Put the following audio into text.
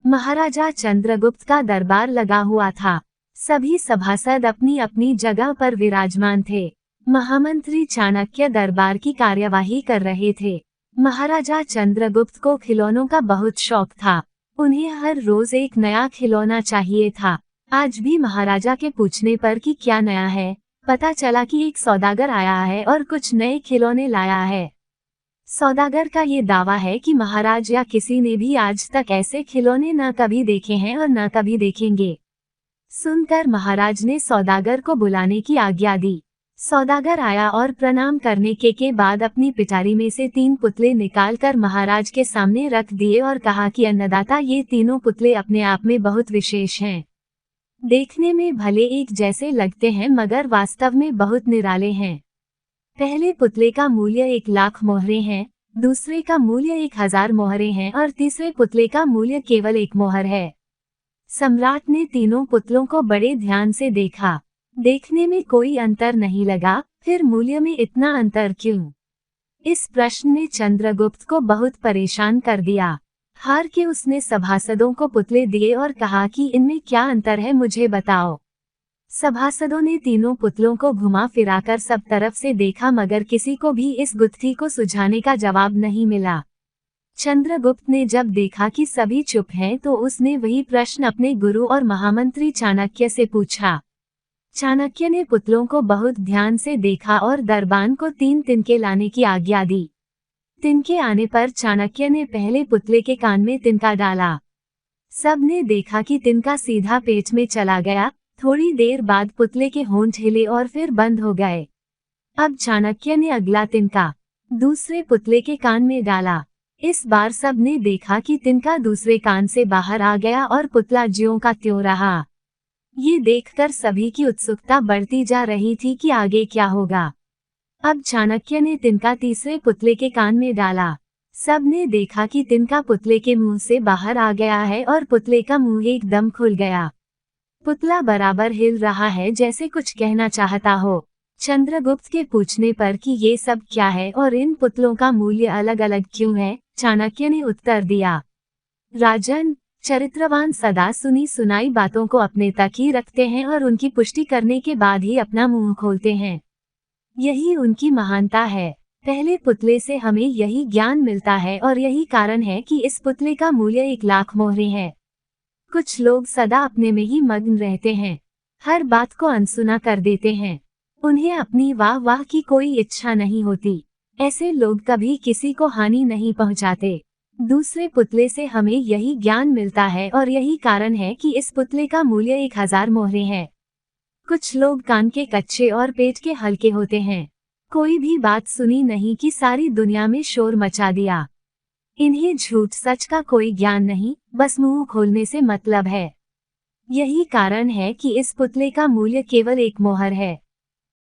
महाराजा चंद्रगुप्त का दरबार लगा हुआ था। सभी सभासद अपनी अपनी जगह पर विराजमान थे। महामंत्री चाणक्य दरबार की कार्यवाही कर रहे थे। महाराजा चंद्रगुप्त को खिलौनों का बहुत शौक था। उन्हें हर रोज एक नया खिलौना चाहिए था। आज भी महाराजा के पूछने पर कि क्या नया है, पता चला कि एक सौदागर आया है और कुछ नए खिलौने लाया है। सौदागर का ये दावा है कि महाराज या किसी ने भी आज तक ऐसे खिलौने न कभी देखे हैं और न कभी देखेंगे। सुनकर महाराज ने सौदागर को बुलाने की आज्ञा दी। सौदागर आया और प्रणाम करने के बाद अपनी पिटारी में से 3 पुतले निकालकर महाराज के सामने रख दिए और कहा कि अन्नदाता, ये तीनों पुतले अपने आप में बहुत विशेष हैं। देखने में भले एक जैसे लगते हैं मगर वास्तव में बहुत निराले हैं। पहले पुतले का मूल्य 1,00,000 मोहरें हैं, दूसरे का मूल्य 1,000 मोहरें हैं और तीसरे पुतले का मूल्य केवल 1 मोहर है। सम्राट ने तीनों पुतलों को बड़े ध्यान से देखा। देखने में कोई अंतर नहीं लगा, फिर मूल्य में इतना अंतर क्यों? इस प्रश्न ने चंद्रगुप्त को बहुत परेशान कर दिया। हार के उसने सभासदों को पुतले दिए और कहा कि इनमें क्या अंतर है, मुझे बताओ। सभासदों ने तीनों पुतलों को घुमा फिराकर सब तरफ से देखा मगर किसी को भी इस गुत्थी को सुझाने का जवाब नहीं मिला। चंद्रगुप्त ने जब देखा कि सभी चुप हैं तो उसने वही प्रश्न अपने गुरु और महामंत्री चाणक्य से पूछा। चाणक्य ने पुतलों को बहुत ध्यान से देखा और दरबान को 3 तिनके लाने की आज्ञा दी। तिनके आने पर चाणक्य ने पहले पुतले के कान में तिनका डाला। सबने देखा कि तिनका सीधा पेट में चला गया। थोड़ी देर बाद पुतले के होंठ हिले और फिर बंद हो गए। अब चाणक्य ने अगला तिनका दूसरे पुतले के कान में डाला। इस बार सबने देखा कि तिनका दूसरे कान से बाहर आ गया और पुतला ज्यों का त्यों रहा। ये देखकर सभी की उत्सुकता बढ़ती जा रही थी कि आगे क्या होगा। अब चाणक्य ने तिनका तीसरे पुतले के कान में डाला। सबने देखा कि तिनका पुतले के मुंह से बाहर आ गया है और पुतले का मुंह एकदम खुल गया। पुतला बराबर हिल रहा है जैसे कुछ कहना चाहता हो। चंद्रगुप्त के पूछने पर कि ये सब क्या है और इन पुतलों का मूल्य अलग अलग क्यों है, चाणक्य ने उत्तर दिया, राजन, चरित्रवान सदा सुनी सुनाई बातों को अपने तक ही रखते हैं और उनकी पुष्टि करने के बाद ही अपना मुंह खोलते हैं। यही उनकी महानता है। पहले पुतले से हमें यही ज्ञान मिलता है और यही कारण है कि इस पुतले का मूल्य 1,00,000 मोहरें है। कुछ लोग सदा अपने में ही मग्न रहते हैं, हर बात को अनसुना कर देते हैं। उन्हें अपनी वाह वाह की कोई इच्छा नहीं होती। ऐसे लोग कभी किसी को हानि नहीं पहुंचाते। दूसरे पुतले से हमें यही ज्ञान मिलता है और यही कारण है कि इस पुतले का मूल्य 1,000 मोहरें है। कुछ लोग कान के कच्चे और पेट के हल्के होते हैं। कोई भी बात सुनी नहीं कि सारी दुनिया में शोर मचा दिया। इन्हें झूठ सच का कोई ज्ञान नहीं, बस मुंह खोलने से मतलब है। यही कारण है कि इस पुतले का मूल्य केवल 1 मोहर है।